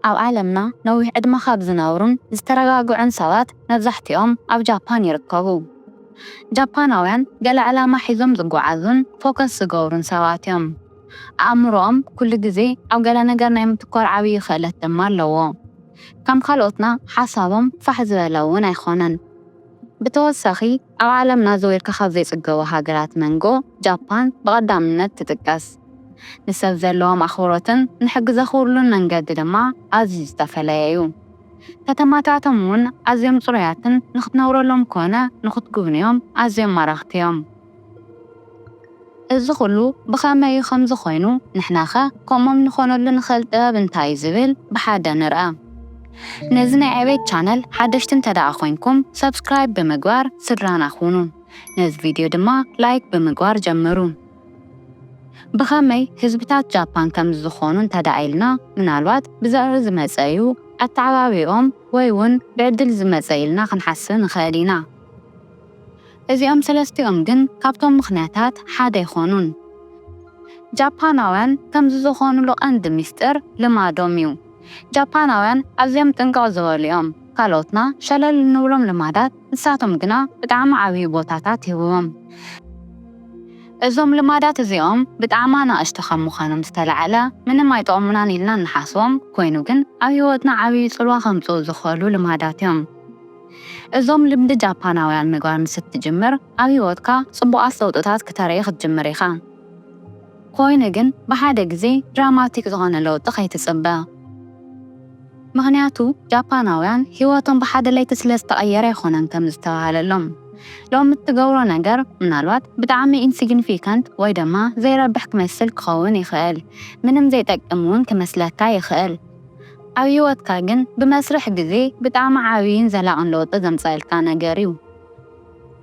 ኣብ ዓለምና ነዊሕ ዕድመ ካብ ዝነብሩን ዝተረጋግዑን ሰባት መብዛሕትኦም ኣብ ጃፓን ይርከቡ። ጃፓናውያን ገለ ዕላማ ሒዞም ዝጓዓዙን ፎከስ ዝገብሩን ሰባት እዮም። ኣእምሮኦም ኩሉ ግዜ ኣብ ገለ ነገር ናይ ምትኮር ዓብዪ ክእለት ድማ ኣለዎ። ከም ካልኦትና ሓሳቦም ፋሕ ዝበለ እውን ኣይኮነን። ብተወሳኺ ኣብ ዓለምና ዘወይርካ ካብ ዘይፅገቡ ሃገራት መንጎ ጃፓን ብቐዳምነት ትጥቀስ። ንሰብ ዘለዎም ኣኽብሮትን ንሕጊ ዘኽብሩሉን መንገዲ ድማ ኣዝዩ ዝተፈለየ እዩ። ከተማታቶም እውን ኣዝዮም ፅሩያትን ንኽትነብረሎም ኮነ ንኽትጉብንዮም ኣዝዮም ማራኽቲ እዮም። እዚ ኩሉ ብኸመይ ከምዚ ኮይኑ ንሕና ኸ ከምኦም ንኾነሉ ንኽእል ጥበብ እንታይ እዩ ዝብል ብሓደ ንርአ። ነዚ ናይ ዕቤት ቻነል ሓደሽቲ እንተደኣ ኮይንኩም ሰብስክራይብ ብምግባር ስድራናኹኑ። ነዚ ቪድዮ ድማ ላይክ ብምግባር ጀምሩ። ብኸመይ ህዝብታት ጃፓን ከም ዝኾኑ እንተደኣ ኢልና ምናልባት ብዘርኢ ዝመፀ እዩ ኣተዓባቢኦም ወይ እውን ብዕድል ዝመፀ ኢልና ክንሓስብ ንኽእል ኢና። እዚኦም ሰለስቲኦም ግን ካብቶም ምኽንያታት ሓደ ይኾኑን። ጃፓናውያን ከምዚ ዝኾኑሉ ቀንዲ ምስጢር ልማዶም እዩ። ጃፓናውያን ኣዝዮም ጥንቅቕ ዝበሉ እዮም። ካልኦትና ሸለል እንብሎም ልማዳት ንሳቶም ግና ብጣዕሚ ዓብዪ ቦታታት ይህብዎም። እዞም ልማዳት እዚኦም ብጣዕሚ ኣናእሽቲ ከም ምዃኖም ዝተለዓለ ምንም ኣይጠቕሙናን ኢልና ንሓስቦም ኮይኑ ግን ኣብ ሂወትና ዓብዪ ፅልዋ ከምፅኡ ዝኽእሉ ልማዳት እዮም። እዞም ልምዲ ጃፓናውያን ምግባር ምስ እትጅምር ኣብ ሂወትካ ፅቡቓት ለውጥታት ክተርኢ ክትጅምር ኢኻ። ኮይኑ ግን ብሓደ ግዜ ድራማቲክ ዝኾነ ለውጢ ከይትፅበ። ምክንያቱ ጃፓናውያን ሂወቶም ብሓደ ለይቲ ስለ ዝተቐየረ ኣይኮነን ከም ዝተባሃለሎም። ሎሚ እትገብሮ ነገር ምናልባት ብጣዕሚ ኢንሲግኒፊካንት ወይ ድማ ዘይረብሕ ክመስል ክኸውን ይኽእል። ምንም ዘይጠቅም እውን ክመስለካ ይኽእል። ኣብ ሂወትካ ግን ብመስርሕ ግዜ ብጣዕሚ ዓብይን ዘላቕን ለውጢ ዘምፅአልካ ነገር እዩ።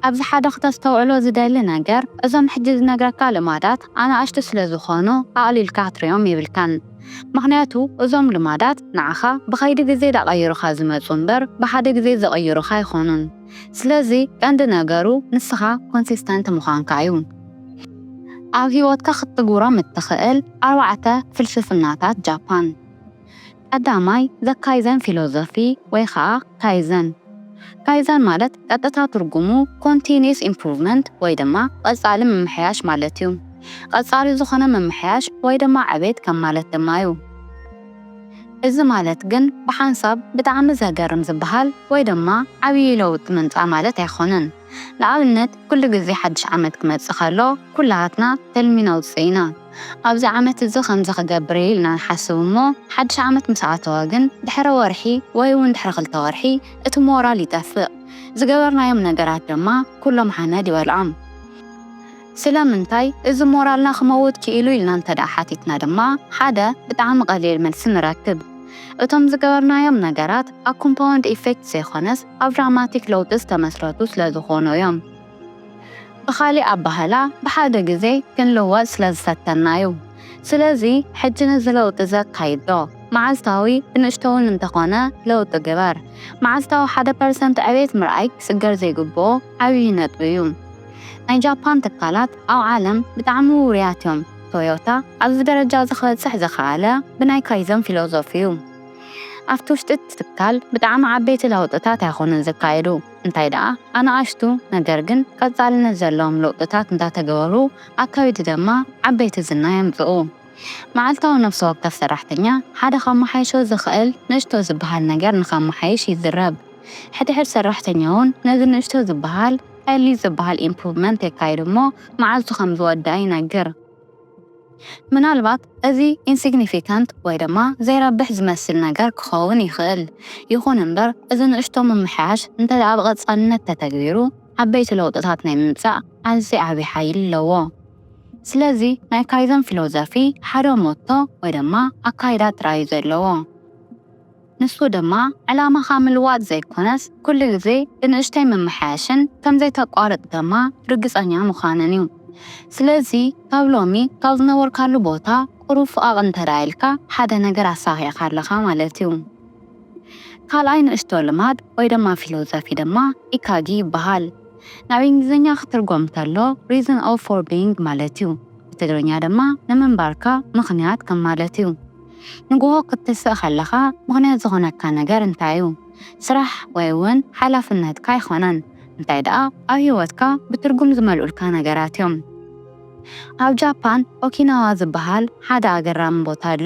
ኣብዚ ሓደ ክተስተውዕሎ ዝደሊ ነገር እዞም ሕጂ ዝነግረካ ልማዳት ኣናእሽቲ ስለ ዝኾኑ ኣቕሊልካ ክትሪኦም ይብልካን። ምክንያቱ እዞም ልማዳት ንዓኻ ብኸይዲ ግዜ ዳቐይሩኻ ዝመፁ እምበር ብሓደ ግዜ ዘቐይሩኻ ኣይኾኑን። ስለዚ ቀንዲ ነገሩ ንስኻ ኮንሲስተንት ምዃንካ እዩ። ኣብ ሂወትካ ክትግብሮም እትኽእል 4 ፍልስፍናታት ጃፓን። ቀዳማይ ዘ ካይዘን ፊሎዞፊ ወይ ከዓ ካይዘን። ካይዘን ማለት ቀጥታ ትርጉሙ ኮንቲኒየስ ኢምፕሩቭመንት ወይ ድማ ቀጻሊ ምምሕያሽ ማለት እዩ። ቀጻሊ ዝኾነ ምምሕያሽ ወይ ድማ ዕቤት ከም ማለት ድማ እዩ። እዚ ማለት ግን ብሓንሳብ ብጣዕሚ ዘገርም ዝበሃል ወይ ድማ ዓብዪ ለውጢ ምምፃእ ማለት ኣይኾነን። ንኣብነት ኩሉ ግዜ ሓድሽ ዓመት ክመፅእ ከሎ ኩላትና ተልሚ ነውፅእ ኢና። ኣብዚ ዓመት እዚ ከምዚ ክገብር ኢልና ንሓስብ እሞ ሓድሽ ዓመት ምስ ኣተወ ግን ድሕሪ ወርሒ ወይ እውን ድሕሪ 2 ወርሒ እቲ ሞራል ይጠፍእ። ዝገበርናዮም ነገራት ድማ ኩሎም ሓመድ ይበልዖም። ስለምንታይ እዚ ሞራልና ክመውት ክኢሉ ኢልና እንተደኣ ሓቲትና ድማ ሓደ ብጣዕሚ ቀሊል መልሲ ንረክብ። እቶም ዝገበርናዮም ነገራት ኣብ ኮምፓውንድ ኢፌክት ዘይኮነስ ኣብ ድራማቲክ ለውጢ ዝተመስረቱ ስለ ዝኾኑ እዮም። ብኻሊእ ኣባህላ ብሓደ ግዜ ክንልወጥ ስለ ዝፈተና እዩ። ስለዚ ሕጂ ነዚ ለውጢ ዘካይድ ዶ መዓልታዊ ብንእሽተውን እንተኾነ ለውጢ ግበር። መዓልታዊ 1% ዕቤት ምርኣይ ክስገር ዘይግብኦ ዓብዪ ነጥቢ እዩ። ናይ ጃፓን ትካላት ኣብ ዓለም ብጣዕሚ ውሩያት እዮም። ቶዮታ ኣብዚ ደረጃ ዝኽበፅሕ ዝኸኣለ ብናይ ካይዘን ፊሎዞፊ እዩ። ኣብቲ ውሽጢ እቲ ትካል ብጣዕሚ ዓበይቲ ለውጥታት ኣይኮኑን ዝካየዱ። እንታይ ደኣ ኣናእሽቱ ነገር ግን ቀጻልነት ዘለዎም ለውጥታት እንዳተገበሩ ኣካይዱ ድማ ዓበይቲ ዝና የምፅኡ። መዓልታዊ ነፍሲ ወከፍ ሰራሕተኛ ሓደ ከመሓይሾ ዝኽእል ንእሽቶ ዝበሃል ነገር ንከመሓይሽ ይዝረብ። ሕድሕድ ሰራሕተኛ እውን ነዚ ንእሽቶ ዝበሃል ቀሊ ዝበሃል ኢምፕሩቭመንት የካይድ እሞ መዓልቱ ከም ዝወድእ ይነግር። ምናልባት እዚ ኢንሲግኒፊካንት ወይ ድማ ዘይረብሕ ዝመስል ነገር ክኸውን ይኽእል። ይኹን እምበር እዚ ንእሽቶ ምምሕያሽ እንተደኣ ብቐጻልነት ተተግቢሩ ዓበይቲ ለውጥታት ናይ ምምፃእ ኣዝዩ ዓብዪ ሓይሊ ኣለዎ። ስለዚ ናይ ካይዘን ፊሎዞፊ ሓደ ሞቶ ወይ ድማ ኣካይዳ ጥራይ ዘለዎ። ንሱ ድማ ዕላማኻ ምልዋጥ ዘይኮነስ ኩሉ ግዜ ብንእሽተይ ምምሕያሽን ከምዘይተቋርጥ ድማ ርግፀኛ ምዃንን እዩ። ስለዚ ካብ ሎሚ ካብ ዝነበርካሉ ቦታ ቁሩብ ፍቓቕ እንተደኣ ኢልካ ሓደ ነገር ኣሳኺዕካ ኣለኻ ማለት እዩ። ካልኣይ ንእሽቶ ልማድ ወይ ድማ ፊሎዞፊ ድማ ኢካጊ ይበሃል። ናብ እንግሊዝኛ ክትርጎም ከሎ reason of for being ማለት እዩ። ብትግርኛ ድማ ንምንባርካ ምኽንያት ከም ማለት እዩ። ንግሆ ክትስእ ከለኻ ምኽንያት ዝኾነካ ነገር እንታይ እዩ? ስራሕ ወይ እውን ሓላፍነትካ ይኾነን እንታይ ደኣ ኣብ ሂወትካ ብትርጉም ዝመልኡልካ ነገራት እዮም። ኣብ ጃፓን ኦኪናዋ ዝበሃል ሓደ ኣገራሚ ቦታ ኣሎ።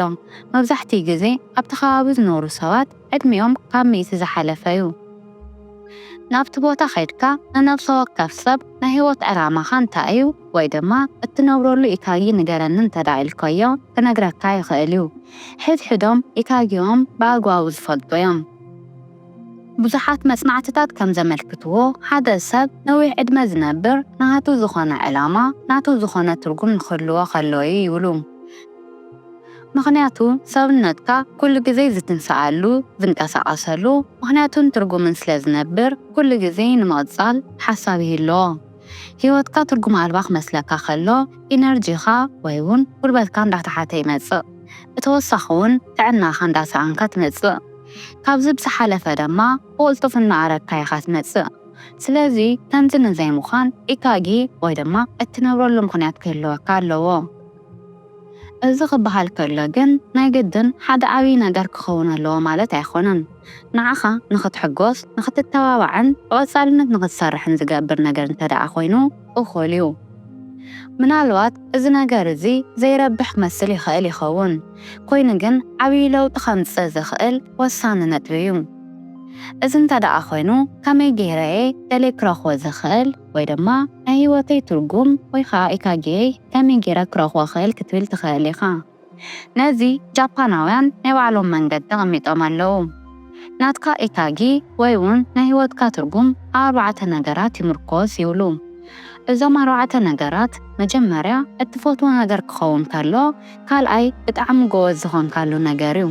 መብዛሕትኡ ግዜ ኣብቲ ከባቢ ዝነብሩ ሰባት ዕድሚኦም ካብ 100 ዝሓለፈ እዩ። ናብቲ ቦታ ከይድካ ንነፍሲ ወከፍ ሰብ ናይ ሂወት ዕላማኻ እንታይ እዩ ወይ ድማ እትነብረሉ ኢካጊ ንገረኒ እንተዳ ኢልካዮ ክነግረካ ይኽእል እዩ። ሕድሕዶም ኢካጊኦም ብኣግባቡ ዝፈልጡ እዮም። ብዙሓት መጽናዕትታት ከም ዘመልክትዎ ሓደ ሰብ ነዊሕ ዕድመ ዝነብር ናቱ ዝኾነ ዕላማ ናቱ ዝኾነ ትርጉም ንኽህልዎ ከለዎ ይብሉ። ምኽንያቱ ሰብነትካ ኩሉ ግዜ ዝትንሳኣሉ ዝንቀሳቐሰሉ ምኽንያቱን ትርጉምን ስለ ዝነብር ኩሉ ግዜ ንምቕጻል ሓሳብ ይህልዎ። ሂወትካ ትርጉም ኣልባ ክመስለካ ከሎ ኢነርጂኻ ወይ እውን ጉልበትካ እንዳተሓተ ይመጽእ። ብተወሳኺ እውን ጥዕናኻ እንዳሰኣንካ ትመጽእ። ካብዚ ብዝሓለፈ ድማ ብቕልጡፍና ኣረግካ ኢኻ ትመጽእ። ስለዚ ከምዚ ንዘይምዃን ኢካጊ ወይ ድማ እትነብረሉ ምኽንያት ክህልወካ ኣለዎ። እዚ ክበሃል ከሎ ግን ናይ ግድን ሓደ ዓብዪ ነገር ክኸውን ኣለዎ ማለት ኣይኮነን። ንዓኻ ንኽትሕጎስ ንኽትተባባዕን ብቐጻልነት ንኽትሰርሕን ዝገብር ነገር እንተደኣ ኮይኑ እኹል እዩ። ምናልባት እዚ ነገር እዚ ዘይረብሕ ክመስል ይኽእል ይኸውን ኮይኑ ግን ዓብዪ ለውጢ ከምፅእ ዝኽእል ወሳኒ ነጥቢ እዩ። እዚ እንተደኣ ኮይኑ ከመይ ገይረየ ደለይ ክረኽቦ ዝኽእል ወይ ድማ ናይ ሂወተይ ትርጉም ወይ ከዓ ኢካጊየይ ከመይ ገይረ ክረኽቦ ክኽእል ክትብል ትኽእል ኢኻ። ነዚ ጃፓናውያን ናይ ባዕሎም መንገዲ ቀሚጦም ኣለዉ። ናትካ ኢካጊ ወይ እውን ናይ ሂወትካ ትርጉም ኣብ 4 ነገራት ይምርኮስ ይብሉ። እዞም 4 ነገራት መጀመርያ እትፈትዎ ነገር ክኸውን ከሎ፣ ካልኣይ ብጣዕሚ ጎበዝ ዝኾንካሉ ነገር እዩ፣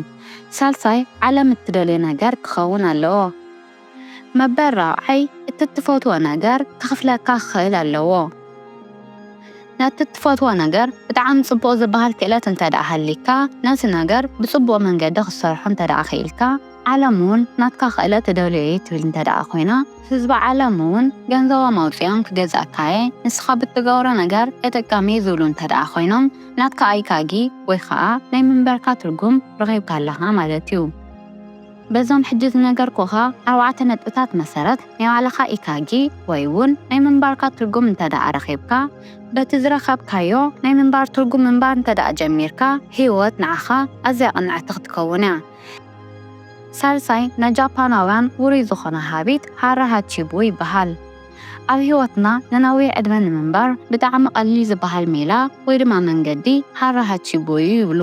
ሳልሳይ ዓለም እትደልዮ ነገር ክኸውን ኣለዎ፣ መበል 4ይ እትፈትዎ ነገር ክኽፍለካ ክኽእል ኣለዎ። ነቲ እትፈትዎ ነገር ብጣዕሚ ጽቡቕ ዝበሃል ክእለት እንተደኣ ሃሊካ ነቲ ነገር ብጽቡቕ መንገዲ ክሰርሖ እንተደኣ ክኢልካ ዓለም እውን ናትካ ክእለት እደልዮ እየ ትብል እንተደኣ ኮይና ህዝቢ ዓለም እውን ገንዘቦም ኣውፂኦም ክገዝእካየ ንስኻ ብትገብሮ ነገር ተጠቃሚ ዝብሉ እንተደኣ ኮይኖም ናትካ ኢካጊ ወይ ከዓ ናይ ምንበርካ ትርጉም ረኺብካ ኣለኻ ማለት እዩ። በዞም ሕጂ ዝነገርኩኻ 4 ነጥብታት መሰረት ናይ ባዕልኻ ኢካጊ ወይ እውን ናይ ምንባርካ ትርጉም እንተደኣ ረኺብካ በቲ ዝረኸብካዮ ናይ ምንባር ትርጉም ምንባር እንተደኣ ጀሚርካ ሂወት ንዓኻ ኣዝያ ቅንዕቲ ክትከውን እያ። ሳልሳይ ንጃፓናውያን ውሩይ ዝኾነ ሃቢት ሃራ ሃቺቡ ይበሃል። ኣብ ሂወትና ንነዊሕ ዕድመ ንምንባር ብጣዕሚ ቀሊል ዝበሃል ሜላ ወይ ድማ መንገዲ ሃራ ሃቺቡ እዩ ይብሉ።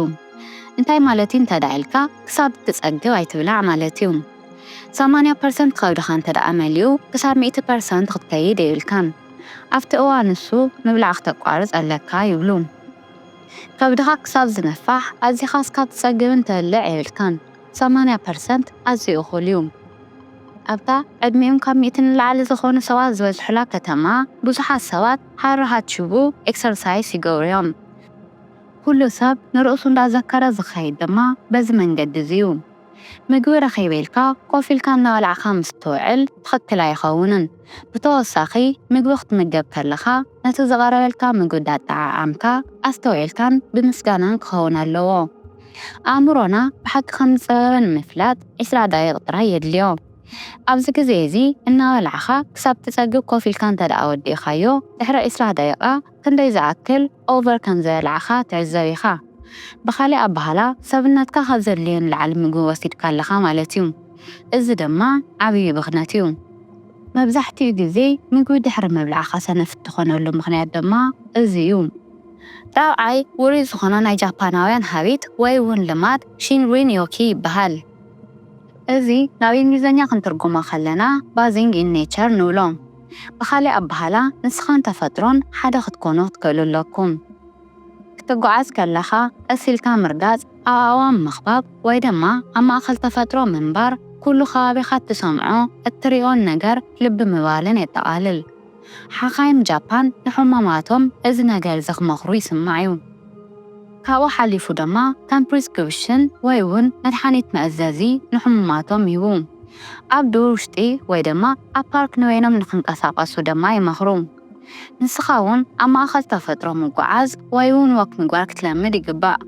እንታይ ማለት እንተደኣ ኢልካ ክሳብ እትጸግብ ኣይትብላዕ ማለት እዩ። 80% ከብድኻ እንተደኣ መሊኡ ክሳብ 100% ክትከይድ የብልካን። ኣብቲ እዋን ንሱ ምብላዕ ክተቋርጽ ኣለካ ይብሉ። ከብድኻ ክሳብ ዝነፋሕ ኣዝኻ እስካብ ትጸግብ እንተልዕ የብልካን። 80% ኣዝዩ እኹል እዩ። ኣብታ ዕድሚኦም ካብ 100 ንላዕሊ ዝኾኑ ሰባት ዝበዝሑላ ከተማ ብዙሓት ሰባት ሃራ ሃቺቡ ኤክሰርሳይዝ ይገብሩ እዮም። ኩሉ ሰብ ንርእሱ እንዳዘከረ ዝኸይድ ድማ በዚ መንገዲ እዩ። ምግቢ ረኺበ ኢልካ ኮፍ ኢልካ እናበልዕኻ ምስ ትውዕል ትኽክል ኣይኸውንን። ብተወሳኺ ምግቢ ክትምገብ ከለኻ ነቲ ዝቐረበልካ ምግቢ እንዳጠዓዓምካ ኣስተውዒልካን ብምስጋናን ክኸውን ኣለዎ። ኣእምሮና ብሓቂ ከም ዝፀበበ ንምፍላጥ 20 ደቂቕ ጥራይ የድልዮ። ኣብዚ ግዜ እዚ እናበልዕኻ ክሳብ ትጸግብ ኮፍ ኢልካ እንተደኣ ወዲእኻዮ ድሕሪ 20 ደቂቓ ክንደይ ዝኣክል ኦቨር ከም ዝበልዕኻ ትዕዘብ ኢኻ። ብኻሊእ ኣባህላ ሰብነትካ ካብ ዘድልዮ ንላዕሊ ምግቢ ወሲድካ ኣለኻ ማለት እዩ። እዚ ድማ ዓብዪ ብኽነት እዩ። መብዛሕትኡ ግዜ ምግቢ ድሕሪ ምብላዕኻ ሰነፍ እትኾነሉ ምኽንያት ድማ እዚ እዩ። ራብዓይ ውሩይ ዝኾነ ናይ ጃፓናውያን ሃቢት ወይ እውን ልማድ ሺንሪን ዮኪ ይበሃል። እዚ ናብ እንግሊዝኛ ክንትርጉሞ ከለና ባዚንግ ኢን ኔቸር ንብሎ። ብኻሊእ ኣባህላ ንስኻን ተፈጥሮን ሓደ ክትኮኑ ክትክእሉ ኣለኩም። ክትጓዓዝ ከለኻ ቀስ ኢልካ ምርጋጽ፣ ኣእዋም ምኽባብ ወይ ድማ ኣብ ማእኸል ተፈጥሮ ምንባር ኩሉ ከባቢኻ እትሰምዖ እትሪኦን ነገር ልቢ ምባልን የጠቓልል። ሓኻይም ጃፓን ንሕሙማቶም እዚ ነገር ዝኽመኽሩ ይስማዕ እዩ። ካብኡ ሓሊፉ ድማ ከም ፕሪስክሪፕሽን ወይ እውን መድሓኒት መእዘዚ ንሕሙማቶም ይህቡ። ኣብ ዱር ውሽጢ ወይ ድማ ኣብ ፓርክ ንበይኖም ንኽንቀሳቐሱ ድማ ይመኽሩ። ንስኻ እውን ኣብ ማእኸል ተፈጥሮ ምጓዓዝ ወይ እውን ወክ ምግባር ክትለምድ ይግባእ።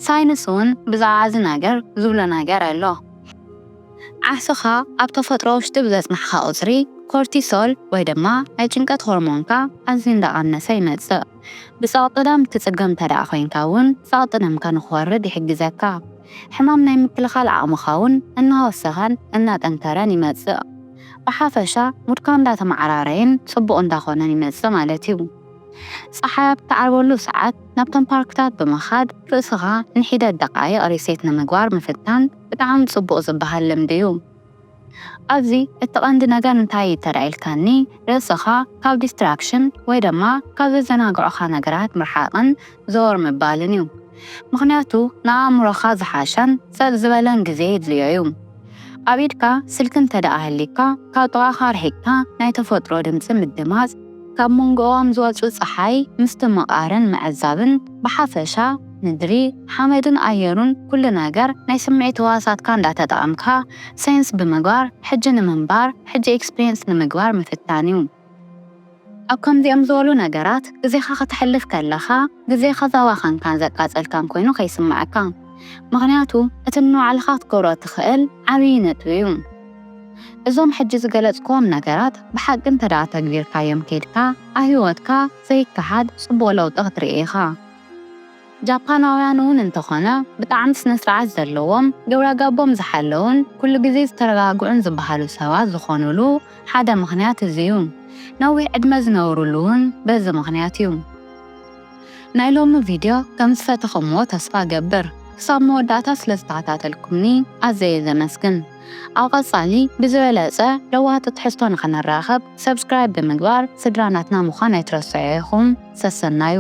ሳይንስ እውን ብዛዕባ እዚ ነገር ዝብሎ ነገር ኣሎ። ዓስኻ ኣብ ተፈጥሮ ውሽጢ ብዘፅናሕካ ቁፅሪ ኮርቲሶል ወይ ድማ ናይ ጭንቀት ሆርሞንካ ኣዝዩ እንዳቐነሰ ይመፅእ። ብፀቕጥዳም ትፅገም ተዳኣ ኮይንካ እውን ፀቕጥደምካ ንክወርድ ይሕግዘካ። ሕማም ናይ ምክልኻል ዓቕምኻ እውን እናወሰኸን እናጠንከረን ይመፅእ። ብሓፈሻ ሙድካ እንዳተማዕራረየን ፅቡቕ እንዳኾነን ይመፅእ ማለት እዩ። ፀሓይ ኣብ እትዓርበሉ ሰዓት ናብቶም ፓርክታት ብምኻድ ርእስኻ ንሒደት ደቃይቕ ሪሴት ንምግባር ምፍታን ብጣዕሚ ፅቡቕ ዝበሃል ልምዲ እዩ። ኣብዚ እቲ ቀንዲ ነገር እንታይ ተራእይልካኒ ርእስኻ ካብ ዲስትራክሽን ወይ ድማ ካብ ዘዘናግዑኻ ነገራት ምርሓቕን ዘወር ምባልን እዩ። ምክንያቱ ንኣእምሮኻ ዝሓሸን ፀጥ ዝበለን ግዜ ይድልዮ እዩ። ኣብ ኢድካ ስልኪ እንተደኣ ሃሊካ ካብ ጥቓኻ ርሒቕካ ናይ ተፈጥሮ ድምፂ ምድማፅ ካብ መንጎኦም ዝወፁ ፀሓይ ምስቲ ምቃርን ምዕዛብን ብሓፈሻ ምድሪ ሓመድን ኣየሩን ኩሉ ነገር ናይ ስምዒት ህዋሳትካ እንዳተጠቐምካ ሳይንስ ብምግባር ሕጂ ንምንባር ሕጂ ኤክስፒሪየንስ ንምግባር ምፍታን እዩ። ኣብ ከምዚኦም ዝበሉ ነገራት ግዜኻ ክትሕልፍ ከለኻ ግዜኻ ዘባኸንካን ዘቃፀልካን ኮይኑ ከይስማዓካ። ምክንያቱ እቲ ንባዕልኻ ክትገብሮ ትኽእል ዓብይ ነጥቢ እዩ። እዞም ሕጂ ዝገለጽክዎም ነገራት ብሓቂ እንተደኣ ተግቢርካዮም ከይድካ ኣብ ሂወትካ ዘይከሓድ ፅቡቕ ለውጢ ክትርኢ ኢኻ። ጃፓናውያን እውን እንተኾነ ብጣዕሚ ስነ ስርዓት ዘለዎም ግብረ ገቦም ዝሓለውን ኩሉ ግዜ ዝተረጋግዑን ዝበሃሉ ሰባት ዝኾኑሉ ሓደ ምክንያት እዚ እዩ። ነዊሕ ዕድመ ዝነብሩሉ እውን በዚ ምክንያት እዩ። ናይ ሎሚ ቪድዮ ከም ዝፈተኹምዎ ተስፋ ገብር። ክሳብ መወዳእታ ስለ ዝተከታተልኩምኒ ኣዝየ ዘመስግን። ኣብ ቀፃሊ ብዝበለፀ ለዋህቲ ትሕዝቶ ንኽንራኸብ ሰብስክራይብ ብምግባር ስድራናትና ምዃን ኣይትረስዑ ኢኹም። ሰሰናዩ